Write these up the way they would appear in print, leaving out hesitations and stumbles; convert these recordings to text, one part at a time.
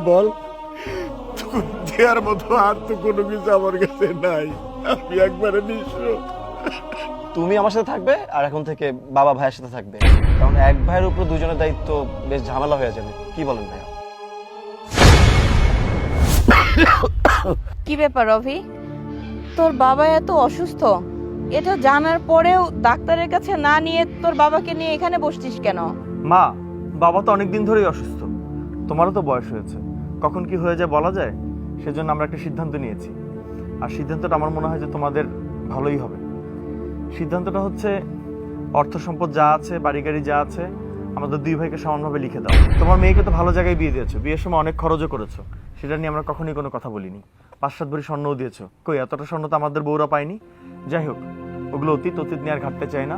বল, দেওয়ার মতো আর তো কোনো কিছু আমার কাছে নাই। আমি একবারে নিঃস্ব। তুমি আমার সাথে থাকবে আর এখন থেকে বাবা ভাইয়ের সাথে থাকবে, কারণ এক ভাইয়ের উপর দুজনের দায়িত্ব বেশ ঝামেলা হয়ে যাবে। কি বলেন ভাইয়া? কি ব্যাপার রবি, তোর বাবা এত অসুস্থ, এটা জানার পরেও ডাক্তারের কাছে না নিয়ে তোর বাবাকে নিয়ে এখানে বসছিস কেন? মা, বাবা তো অনেকদিন ধরেই অসুস্থ, তোমারও তো বয়স হয়েছে, কখন কি হয়ে যায় বলা যায়। সেজন্য আমরা একটা সিদ্ধান্ত নিয়েছি, আর সিদ্ধান্তটা আমার মনে হয় যে তোমাদের ভালোই হবে। সিদ্ধান্তটা হচ্ছে অর্থ সম্পদ যা আছে, বাড়ি গাড়ি যা আছে, আমাদের দুই ভাইকে সমানভাবে লিখে দাও। তোমার মেয়েকে তো ভালো জায়গায় বিয়ে দিয়েছো, বিয়ের সময় অনেক খরচও করেছো, সেটা নিয়ে আমরা কখনোই কোনো কথা বলিনি। 5-7 ভরি স্বর্ণও দিয়েছো, কই এতটা স্বর্ণ তো আমাদের বউরা পায়নি। যাই হোক, ওগুলো অতীত নিয়ে আর ঘাটতে চাই না।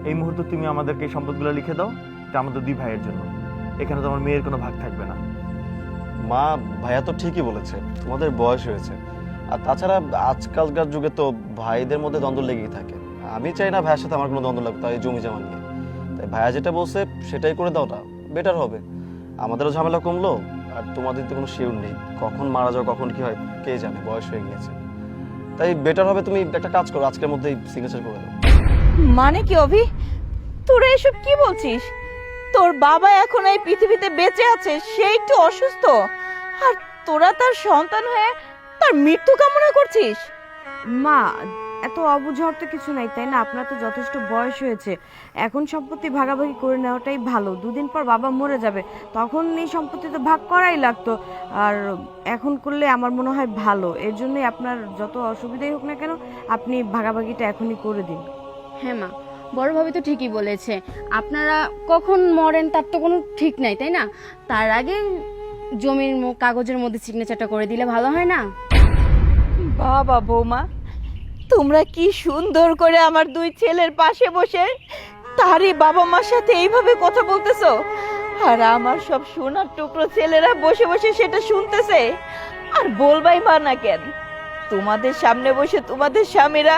এই মুহূর্তে তুমি আমাদেরকে এই সম্পদগুলো লিখে দাও, এটা আমাদের দুই ভাইয়ের জন্য। এখানে তোমার মেয়ের কোনো ভাগ থাকবে না। মা, ভাইয়া তো ঠিকই বলেছে, তোমাদের বয়স হয়েছে, আর তাছাড়া আজকালকার যুগে তো ভাইদের মধ্যে দ্বন্দ্ব লেগেই থাকে। আমি চাই না ভাইয়ের সাথে আমার কোনো দ্বন্দ্ব লাগবে তাই জমি জমা নিয়ে। তাই ভাইয়া যেটা বলছে সেটাই করে দাওটা বেটার হবে। আমাদেরও ঝামেলা কমলো, আর তোমাদের তো কোনো শিওর নেই কখন মারা যাও, কখন কি হয় কে জানে, বয়স হয়ে গিয়েছে। তাই বেটার হবে তুমি একটা কাজ করো, আজকের মধ্যেই সিগনেচার করে দাও। মানে কি অভি, তোরা এসব কি বলছিস? তোর বাবা এখন এই পৃথিবীতে বেঁচে আছে, সে একটু অসুস্থ, আর তোরা তার সন্তান হয়ে তার মৃত্যু কামনা করছিস? মা, এত অবুঝার তো কিছু নাই, তাই না? আপনার তো যথেষ্ট বয়স হয়েছে, এখন সম্পত্তি ভাগাভাগি করে নেওয়াটাই ভালো। 2 দিন পর বাবা মরে যাবে, তখন এই সম্পত্তি তো ভাগ করাই লাগতো, আর এখন করলে আমার মনে হয় ভালো। এর জন্যই আপনার যত অসুবিধাই হোক না কেন, আপনি ভাগাভাগিটা এখনই করে দিন। হ্যাঁ মা, বড় ভাবি তো ঠিকই বলেছে, আপনারা কখন মরেন তার তো কোনো ঠিক নাই, তাই না? তার আগে জমির কাগজের মধ্যে সিগনেচারটা করে দিলে ভালো হয় না? বাবা বৌমা, তোমরা কি সুন্দর করে আমার 2 ছেলের পাশে বসে তারই বাবা মার সাথে এইভাবে কথা বলতেছো, আর আমার সব সোনার টুকরো ছেলেরা বসে বসে সেটা শুনতেছে। আর বলবাই বা না কেন, তোমাদের সামনে বসে তোমাদের স্বামীরা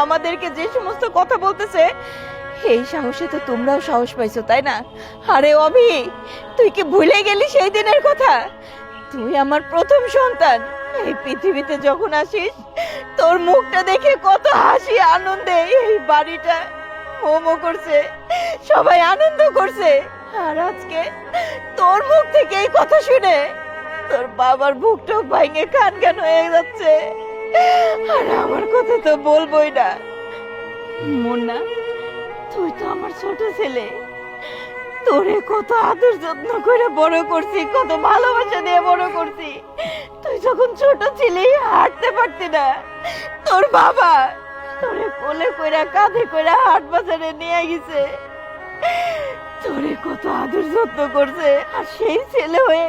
আমাদেরকে যে সমস্ত কথা বলতেছে, এই সাহসে তো তোমরাও সাহস পাইছো, তাই না? আরে অভি, তুই কি ভুলে গেলি সেই দিনের কথা? তুই আমার প্রথম সন্তান, এই পৃথিবীতে যখন আসিস তোর মুখটা দেখে কত হাসি আনন্দে এই বাড়িটা মোমো করছে, সবাই আনন্দ করছে। আর আজকে তোর মুখ থেকে এই কথা শুনে তোর বাবার বুকটা ভাঙে খান হয়ে যাচ্ছে। আর আমার কথা তো বলবোই না। মুন্না, তুই তো আমার ছোট ছেলে, তোরে কত আদর যত্ন করে বড় করছি, কত ভালোবাসা দিয়ে বড় করছি। তুই যখন ছোট ছিলি, হাঁটতে পারতি না, তোর বাবা তোরে কোলে কইরা কাঁধে কইরা হাট বাজারে নিয়ে গেছে, তোরে কত আদর যত্ন করছে। আর সেই ছেলে হয়ে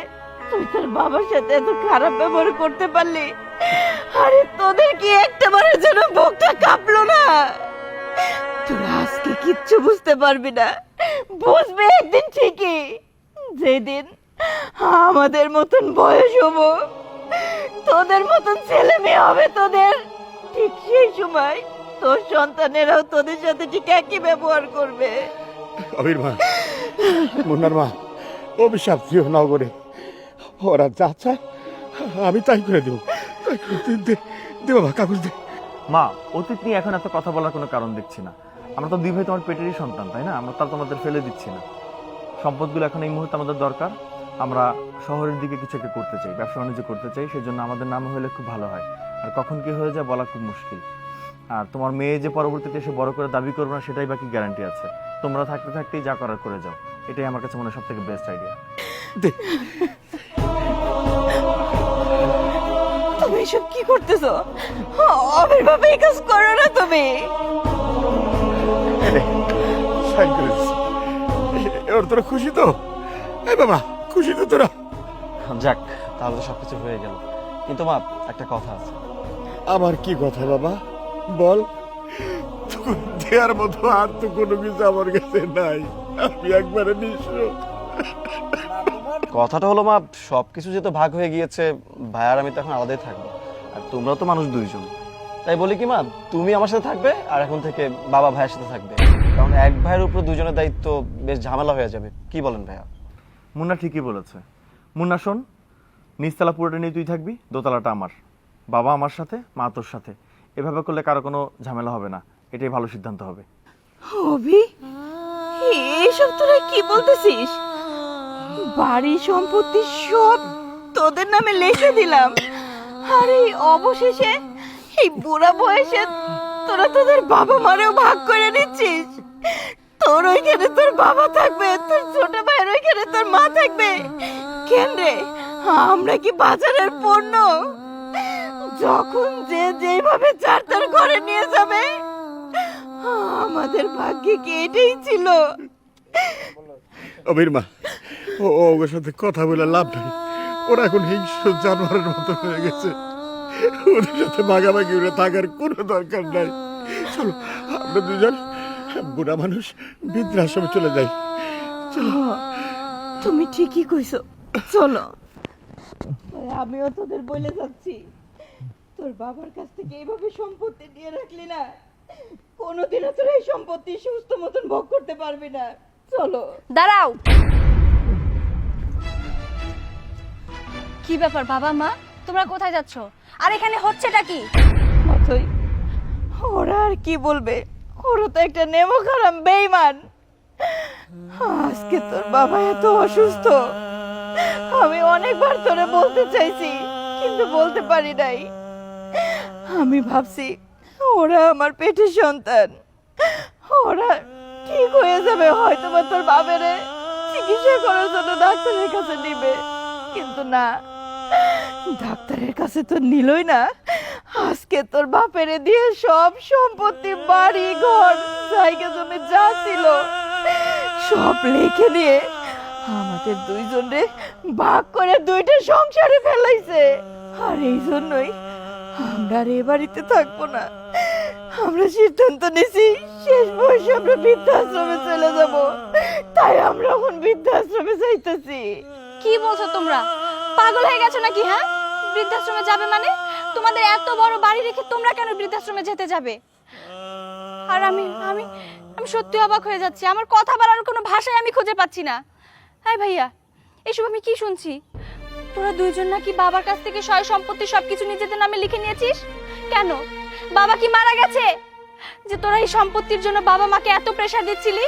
তুই তোর বাবার সাথে এত খারাপ ব্যবহার করতে পারলি? আরে তোদের কি একটাবারের জন্য বুকটা কাঁপলো না? তোরা আজকে কিচ্ছু বুঝতে পারবি না, বুঝবে একদিন ঠিকই, যেদিন আমাদের মতন বয়স হবো, তোদের মতন ছেলে মেয়ে হবে তোদের, ঠিক সেই সময় তোর সন্তানেরাও তোদের সাথে ঠিক একই ব্যবহার করবে। আবির মা, মুন্নার মা, অভিশাপ দিও না করে, ওরা যা চায় আমি তাই করে দেবো। দে বাবা, কাগজ দে। মা, অতীত নিয়ে এখন এত কথা বলার কোনো কারণ দেখছি না। আমরা তো দুই ভাই তোমার পেটেরই সন্তান, তাই না? আমরা তো তোমাদের ফেলে দিচ্ছি না। সম্পদগুলো এখন এই মুহূর্তে আমাদের দরকার। আমরা শহরের দিকে কিছু একটা করতে চাই, ব্যবসা বাণিজ্য করতে চাই, সেজন্য আমাদের নাম হলে খুব ভালো হয়। আর কখন কি হয়ে যায় বলা খুব মুশকিল। আর তোমার মেয়ে যে পরবর্তীতে এসে বড় করে দাবি করবে না, সেটাই বাকি গ্যারান্টি আছে। তোমরা থাকতে থাকতেই যা করার করে যাও, এটাই আমার কাছে মনে হয় সব থেকে বেস্ট আইডিয়া। তুমি এসব কি করতেছো? অবির বাবা এই কাজ করো না তুমি। সাইন করে দিচ্ছি। এবার তোরা খুশি তো? এই বাবা, খুশি তো তোরা? যাক, তাহলে তো সবকিছু হয়ে গেল। কিন্তু মা, একটা কথা আছে। আমার কি কথা বাবা, বল। দেওয়ার মতো আর তো কোনো কিছু আমার কাছে নাই। আমি একবারে নিঃস্ব। কথাটা হলো মা, সবকিছু যেহেতু ভাগ হয়ে গিয়েছে, ভাই আর আমি তো এখন আলাদাই থাকবো, আর তোমরা তো মানুষ দুইজন। তাই বলি কি মা, তুমি আমার সাথে থাকবে আর এখন থেকে বাবা ভাইয়ের সাথে থাকবে, কারণ এক ভাইয়ের উপর দুজনের দায়িত্ব বেশ ঝামেলা হয়ে যাবে। কি বলেন ভাইয়া? মুন্না ঠিকই বলেছে। মুন্না শোন, নিচতলা পুরোটা নিয়ে তুই থাকবি, দোতলাটা আমার। বাবা আমার সাথে, মা তোর সাথে। এভাবে করলে কারো কোনো ঝামেলা হবে না, এটাই ভালো সিদ্ধান্ত হবে। অভি, এইসব তোরা কি বলতেছিস? বাড়ি সম্পত্তি সব তোদের নামে লিখে দিলাম, আর এই অবশেষে এই বুড়া বয়সে তোরা তোদের বাবা মারেও ভাগ করে নিচ্ছিস। তোর ওইখানে তোর বাবা থাকবে, তোর ছোট ভাইয়ের ওইখানে তোর মা থাকবে। কেন রে, আমরা কি বাজারের পণ্য? যখন যে যেভাবে যার তার ঘরে নিয়ে যাবে, আমাদের ভাগ্যে কি এটাই ছিল? অবির মা, ওর সাথে কথা বলে লাভ নেই। ওরা এখন হিংস্র জানোয়ারের মতো হয়ে গেছে। ওদের সাথে ভাগাভাগি করে থাকার কোনো দরকার নাই। চলো আমরা দুজন বুড়া মানুষ বৃদ্ধাশ্রমে চলে যাই। তুমি ঠিকই কইছো, চলো। আমিও তোদের বলে যাচ্ছি, তোর বাবার কাছ থেকে এইভাবে সম্পত্তি নিয়ে রাখলি না, কোনোদিনও তোর এই সম্পত্তি সুস্থ মতন ভোগ করতে পারবি না। চলো। দাঁড়াও। কি ব্যাপার বাবা মা, তোমরা কোথায় যাচ্ছ? আর এখানে হচ্ছেটা কি? অথই, ওরা আর কি বলবে, ওরা তো একটা নেমো খারাপ বেঈমান। আজকে তোর বাবা এত অসুস্থ, আমি অনেকবার তোরে বলতে চাইছি কিন্তু বলতে পারি নাই। আমি ভাবছি ওরা আমার পেটের সন্তান, ওরা ঠিক হয়ে যাবে, হয়তো বা তোর বাবারে চিকিৎসা করার জন্য ডাক্তারের কাছে নিবে, কিন্তু না, ডাক্তারের কাছে তো নিলই না। আজকে তোর বাপেরে দিয়ে সব সম্পত্তি, বাড়ি ঘর, জায়গা জমি যা ছিল সব লিখে দিয়ে আমাদের দুইজনে ভাগ করে দুইটা সংসারে ফেলাইছে। আর এই জন্যই আমরা আর এ বাড়িতে থাকবো না। আমরা সিদ্ধান্ত নিয়েছি শেষ বয়সে আমরা বৃদ্ধাশ্রমে চলে যাব। তাই আমরা এখন বৃদ্ধাশ্রমে যাইতেছি। কি বলছো তোমরা? পাগল হয়ে গেছো নাকি? হ্যাঁ, বৃদ্ধাশ্রমে যাবে মানে? তোমাদের এত বড় বাড়ি রেখে তোমরা কেন বৃদ্ধাশ্রমে যেতে যাবে? আর আমি আমি আমি সত্যি অবাক হয়ে যাচ্ছি, আমার কথা বলার কোনো ভাষাই আমি খুঁজে পাচ্ছি না। হ্যাঁ ভাইয়া, এসব আমি কি শুনছি? তোরা দুইজন নাকি বাবার কাছ থেকে সয় সম্পত্তি সবকিছু নিজেদের নামে লিখে নিয়েছিস। কেন, বাবা কি মারা গেছে যে তোরা এই সম্পত্তির জন্য বাবা মাকে এত প্রেসার দিচ্ছিলি?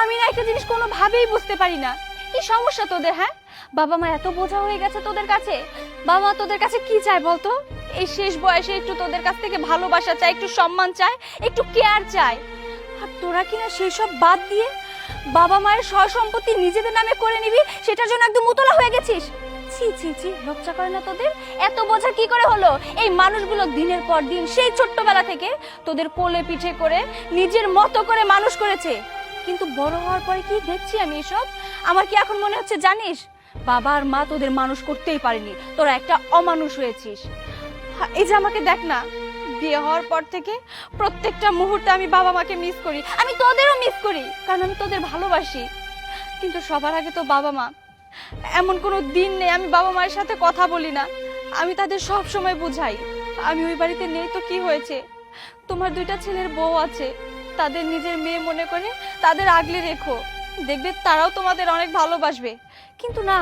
আমি না একটা জিনিস কোনোভাবেই বুঝতে পারি না, কি সমস্যা তোদের? হ্যাঁ, বাবা মা এত বোঝা হয়ে গেছে তোদের কাছে, বাবা মা তোদের কাছে কি চায় বলতো? এই শেষ বয়সে একটু তোদের কাছ থেকে ভালোবাসা চায়, একটু সম্মান চায়, একটু কেয়ার চায়। আর তোরা কিনা সেই সব বাদ দিয়ে বাবা মায়ের সয় সম্পত্তি নিজেদের নামে করে নিবি, সেটার জন্য একদম উতলা হয়ে গেছিস। ছি ছি ছি, লজ্জা করে না তোদের? এত বোঝা কি করে হলো? এই মানুষগুলো দিনের পর দিন সেই ছোট্টবেলা থেকে তোদের কোলে পিঠে করে নিজের মতো করে মানুষ করেছে, কিন্তু বড় হওয়ার পরে কি দেখছি আমি এসব? আমার কি এখন মনে হচ্ছে জানিস, বাবা আর মা তোদের মানুষ করতেই পারেনি, তোরা একটা অমানুষ হয়েছিস। এই যে আমাকে দেখ না, বিয়ে হওয়ার পর থেকে প্রত্যেকটা মুহূর্তে আমি বাবা মাকে মিস করি, আমি তোদেরও মিস করি, কারণ আমি তোদের ভালোবাসি। কিন্তু সবার আগে তো বাবা মা। এমন কোনো দিন নেই আমি বাবা মায়ের সাথে কথা বলি না, আমি তাদের সব সময় বুঝাই। আমি ওই বাড়িতে নেই তো কি হয়েছে, তোমার দুইটা ছেলের বউ আছে, তাদের নিজের মেয়ে মনে করে তাদের আগলে রেখো, দেখবে তারাও তোমাদের অনেক ভালোবাসবে। কিন্তু না,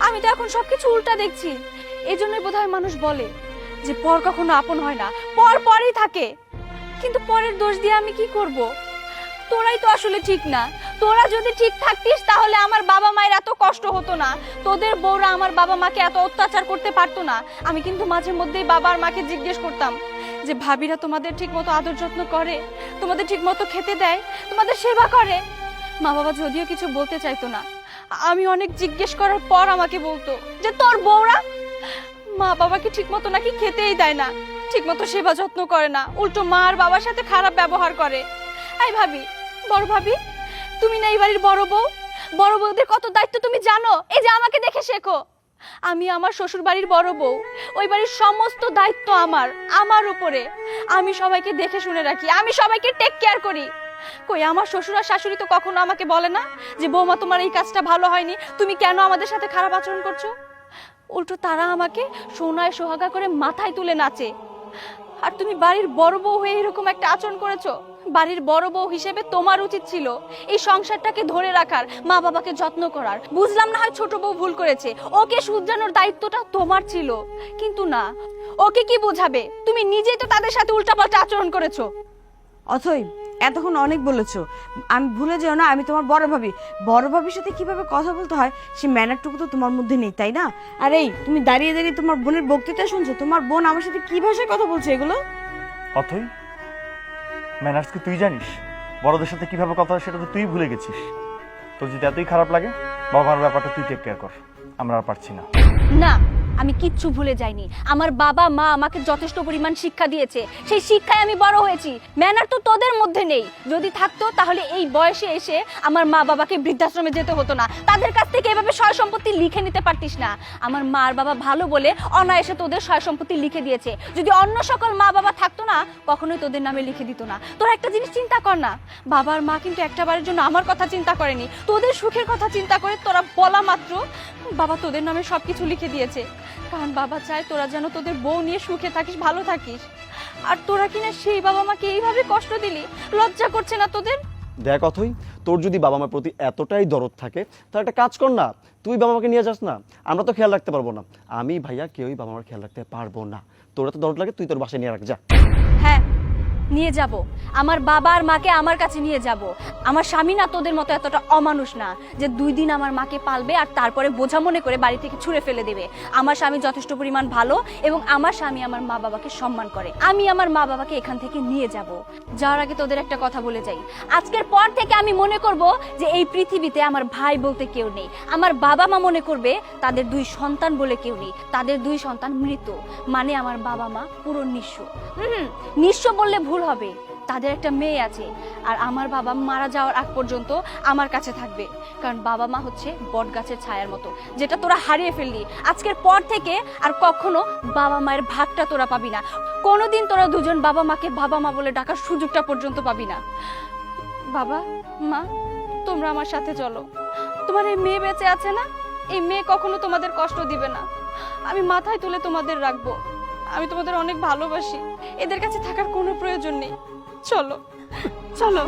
আমি তো এখন সবকিছু উল্টা দেখছি। এই জন্যই বোধহয় মানুষ বলে যে পর কখনো আপন হয় না, পর পরই থাকে। কিন্তু পরের দোষ দিয়ে আমি কি করব? তোরাই তো আসলে ঠিক না। তোরা যদি ঠিক থাকতিস তাহলে আমার বাবা মায়ের এত কষ্ট হতো না, তোদের বউরা আমার বাবা মাকে এত অত্যাচার করতে পারতো না। আমি কিন্তু মাঝে মধ্যেই বাবা আর মাকে জিজ্ঞেস করতাম যে ভাবিরা তোমাদের ঠিক মতো আদর যত্ন করে, তোমাদের ঠিক মতো খেতে দেয়, তোমাদের সেবা করে? মা বাবা যদিও কিছু বলতে চাইতো না, আমি অনেক জিজ্ঞেস করার পর আমাকে বলতো যে তোর বউরা মা বাবাকে ঠিক মতো নাকি খেতেই দেয় না, ঠিক মতো সেবা যত্ন করে না, উল্টো মা আর বাবার সাথে খারাপ ব্যবহার করে। এই ভাবি, বড় ভাবি, তুমি না এই বাড়ির বড় বউ, বড় বউদের কত দায়িত্ব তুমি জানো? এই যে আমাকে দেখে শেখো, আমি আমার শ্বশুর বাড়ির বড় বউ, ওই বাড়ির সমস্ত দায়িত্ব আমার উপরে। আমি সবাইকে দেখে শুনে রাখি, আমি সবাইকে টেক কেয়ার করি। কই আমার শ্বশুর আর শাশুড়ি তো কখনো আমাকে বলে না যে বৌমা তোমার এই কাজটা ভালো হয়নি, তুমি কেন আমাদের সাথে খারাপ আচরণ করছো? উল্টো তারা আমাকে সোনায় সোহাগা করে মাথায় তুলে নাচে। আর তুমি বাড়ির বড় বউ হয়ে এরকম একটা আচরণ করেছো, বাড়ির বড় বউ হিসেবে তোমার উচিত ছিল এই সংসারটাকে ধরে রাখার, মা বাবাকে যত্ন করার। বুঝলাম না হয় ছোট বউ ভুল করেছে, ওকে শুধরানোর দায়িত্বটা তোমার ছিল, কিন্তু না, ওকে কি বোঝাবে? তুমি নিজেই তো তাদের সাথে উল্টাপাল্টা আচরণ করেছো। অথই এতক্ষণ অনেক বলেছো, আমি ভুলে যাও না আমি তোমার বড় ভাবির সাথে কিভাবে কথা বলতে হয় সে ম্যানারটুকু তো তোমার মধ্যে নেই, তাই না? আর এই তুমি দাঁড়িয়ে দাঁড়িয়ে তোমার বোনের বক্তৃতা শুনছো, তোমার বোন আমার সাথে কি ভাষায় কথা বলছে এগুলো? অথই, ম্যানার্স কি তুই জানিস? বড়দের সাথে কিভাবে কথা হয় সেটা তো তুই ভুলে গেছিস। তোর যদি এতই খারাপ লাগে, বাবার ব্যাপারটা তুই টেক কেয়ার কর, আমরা আর পারছি না। না, আমি কিচ্ছু ভুলে যাইনি। আমার বাবা মা আমাকে যথেষ্ট পরিমাণ শিক্ষা দিয়েছে, সেই শিক্ষায় আমি বড় হয়েছি। ম্যানার তো তোদের মধ্যে নেই, যদি থাকতো তাহলে এই বয়সে এসে আমার মা বাবাকে বৃদ্ধাশ্রমে যেতে হতো না, তাদের কাছ থেকে এভাবে সয় সম্পত্তি লিখে নিতে পারতিস না। আমার মা আর বাবা ভালো বলে অনায়াসে তোদের সয় সম্পত্তি লিখে দিয়েছে, যদি অন্য সকল মা বাবা থাকতো না কখনোই তোদের নামে লিখে দিত না। তোরা একটা জিনিস চিন্তা কর না, বাবা আর মা কিন্তু একটা বারের জন্য আমার কথা চিন্তা করেনি, তোদের সুখের কথা চিন্তা করে তোরা বলা মাত্র বাবা তোদের নামে সবকিছু লিখে দিয়েছে। কারণ বাবা চায় তোরা যেন তোদের বউ নিয়ে সুখে থাকিস, ভালো থাকিস। আর তোরা কিনা সেই বাবা মাকে এইভাবে কষ্ট দিলি, লজ্জা করছে না তোদের? দেখ অথই, তোর যদি বাবা মার প্রতি এতটাই দরদ থাকে তাহলে একটা কাজ কর না, তুই বাবা মাকে নিয়ে যাস না, আমরা তো খেয়াল রাখতে পারবো না। আমি ভাইয়া কেউই বাবা মার খেয়াল রাখতে পারবো না। তোরা তো দরদ লাগে, তুই তোর বাসায় নিয়ে রাখ যা। হ্যাঁ, নিয়ে যাব, আমার বাবা আর মাকে আমার কাছে নিয়ে যাব। আমার স্বামী না তোদের মতো এতটা অমানুষ না যে 2 দিন আমার মাকে পালবে আর তারপরে বোঝা মনে করে বাড়ি থেকে ছুঁড়ে ফেলে দেবে। আমার স্বামী যথেষ্ট পরিমাণ ভালো এবং আমার স্বামী আমার মা বাবাকে সম্মান করে। আমি আমার মা বাবাকে এখান থেকে নিয়ে যাব। যাওয়ার আগে তোদের একটা কথা বলে যাই, আজকের পর থেকে আমি মনে করব যে এই পৃথিবীতে আমার ভাই বলতে কেউ নেই। আমার বাবা মা মনে করবে তাদের 2 সন্তান বলে কেউ নেই, তাদের 2 সন্তান মৃত, মানে আমার বাবা মা পুরো নিঃস্ব। নিঃস্ব বললে ভুল হবে, তাদের একটা মেয়ে আছে। আর আমার বাবা মারা যাওয়ার আগ পর্যন্ত আমার কাছে থাকবে, কারণ বাবা মা হচ্ছে বট গাছের ছায়ার মতো, যেটা তোরা হারিয়ে ফেললি। আজকের পর থেকে আর কখনো বাবা মায়ের ভাগটা তোরা পাবি না, কোনোদিন তোরা দুজন বাবা মাকে বাবা মা বলে ডাকার সুযোগটা পর্যন্ত পাবি না। বাবা মা, তোমরা আমার সাথে চলো। তোমার এই মেয়ে বেঁচে আছে না, এই মেয়ে কখনো তোমাদের কষ্ট দিবে না, আমি মাথায় তুলে তোমাদের রাখবো। আমি তোমাদের অনেক ভালোবাসি, এদের কাছে থাকার কোনো প্রয়োজন নেই। চলো চলো।